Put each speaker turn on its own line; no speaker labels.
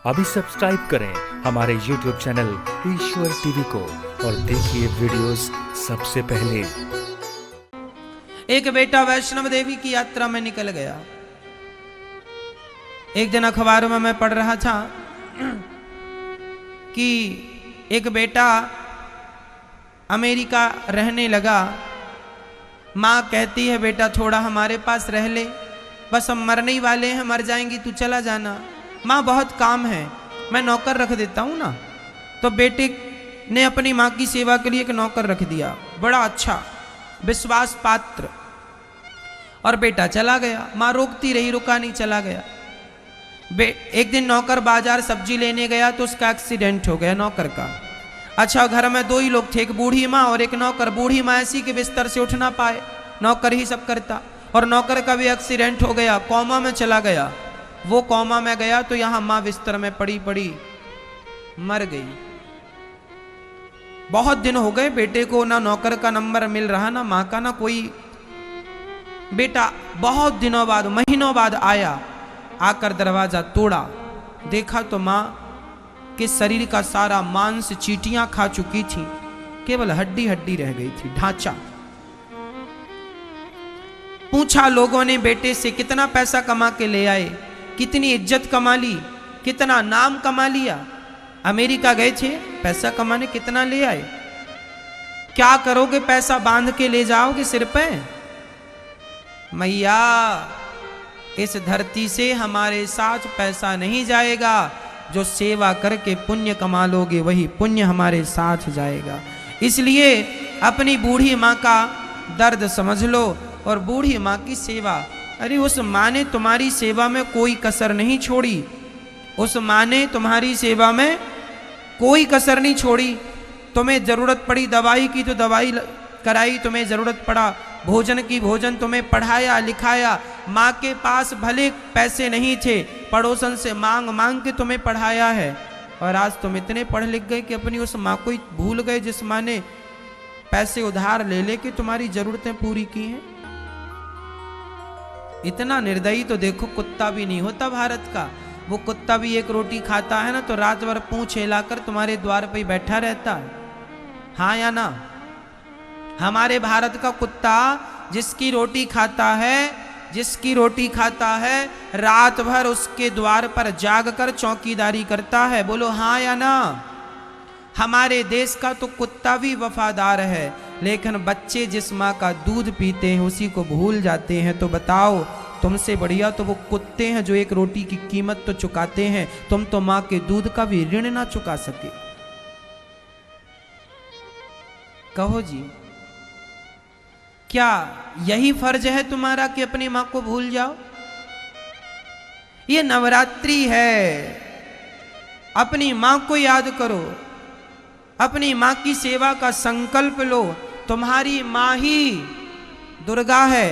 अभी सब्सक्राइब करें हमारे YouTube चैनल ईश्वर टीवी को और देखिए वीडियोस सबसे पहले।
एक बेटा वैष्णव देवी की यात्रा में निकल गया। एक दिन अखबारों में मैं पढ़ रहा था कि एक बेटा अमेरिका रहने लगा। माँ कहती है बेटा थोड़ा हमारे पास रह ले, बस हम मरने ही वाले हैं, मर जाएंगी, तू चला जाना। माँ बहुत काम है, मैं नौकर रख देता हूँ ना। तो बेटे ने अपनी माँ की सेवा के लिए एक नौकर रख दिया, बड़ा अच्छा विश्वास पात्र। और बेटा चला गया, माँ रोकती रही, रुका नहीं, चला गया। एक दिन नौकर बाजार सब्जी लेने गया तो उसका एक्सीडेंट हो गया, नौकर का। अच्छा, घर में दो ही लोग थे, एक बूढ़ी माँ और एक नौकर। बूढ़ी माँ ऐसी कि बिस्तर से उठ ना पाए, नौकर ही सब करता। और नौकर का भी एक्सीडेंट हो गया, कोमा में चला गया। वो कोमा में गया तो यहाँ माँ बिस्तर में पड़ी पड़ी मर गई। बहुत दिन हो गए, बेटे को ना नौकर का नंबर मिल रहा, ना माँ का, ना कोई। बेटा बहुत दिनों बाद, महीनों बाद आया, आकर दरवाजा तोड़ा, देखा तो माँ के शरीर का सारा मांस चींटियां खा चुकी थी, केवल हड्डी हड्डी रह गई थी, ढांचा। पूछा लोगों ने बेटे से, कितना पैसा कमा के ले आए, कितनी इज्जत कमा ली, कितना नाम कमा लिया। अमेरिका गए थे पैसा कमाने, कितना ले आए, क्या करोगे, पैसा बांध के ले जाओगे सिर पे। मैया इस धरती से हमारे साथ पैसा नहीं जाएगा, जो सेवा करके पुण्य कमा लोगे वही पुण्य हमारे साथ जाएगा। इसलिए अपनी बूढ़ी माँ का दर्द समझ लो और बूढ़ी माँ की सेवा। अरे उस माँ ने तुम्हारी सेवा में कोई कसर नहीं छोड़ी, उस माँ ने तुम्हारी सेवा में कोई कसर नहीं छोड़ी। तुम्हें जरूरत पड़ी दवाई की तो दवाई कराई, तुम्हें जरूरत पड़ा भोजन की भोजन, तुम्हें पढ़ाया लिखाया। माँ के पास भले पैसे नहीं थे, पड़ोसन से मांग मांग के तुम्हें पढ़ाया है। और आज तुम इतने पढ़ लिख गए कि अपनी उस माँ को भूल गए जिस माँ ने पैसे उधार ले लेके तुम्हारी जरूरतें पूरी की हैं। इतना निर्दयी तो देखो कुत्ता भी नहीं होता भारत का। वो कुत्ता भी एक रोटी खाता है ना तो रात भर पूंछ हिलाकर तुम्हारे द्वार पर ही बैठा रहता है, हाँ या ना। हमारे भारत का कुत्ता जिसकी रोटी खाता है, जिसकी रोटी खाता है, रात भर उसके द्वार पर जागकर चौकीदारी करता है, बोलो हाँ या ना। हमारे देश का तो कुत्ता भी वफादार है, लेकिन बच्चे जिस माँ का दूध पीते हैं उसी को भूल जाते हैं। तो बताओ, तुमसे बढ़िया तो वो कुत्ते हैं जो एक रोटी की कीमत तो चुकाते हैं, तुम तो माँ के दूध का भी ऋण ना चुका सके। कहो जी, क्या यही फर्ज है तुम्हारा कि अपनी मां को भूल जाओ? ये नवरात्रि है, अपनी मां को याद करो, अपनी मां की सेवा का संकल्प लो। तुम्हारी मां ही दुर्गा है।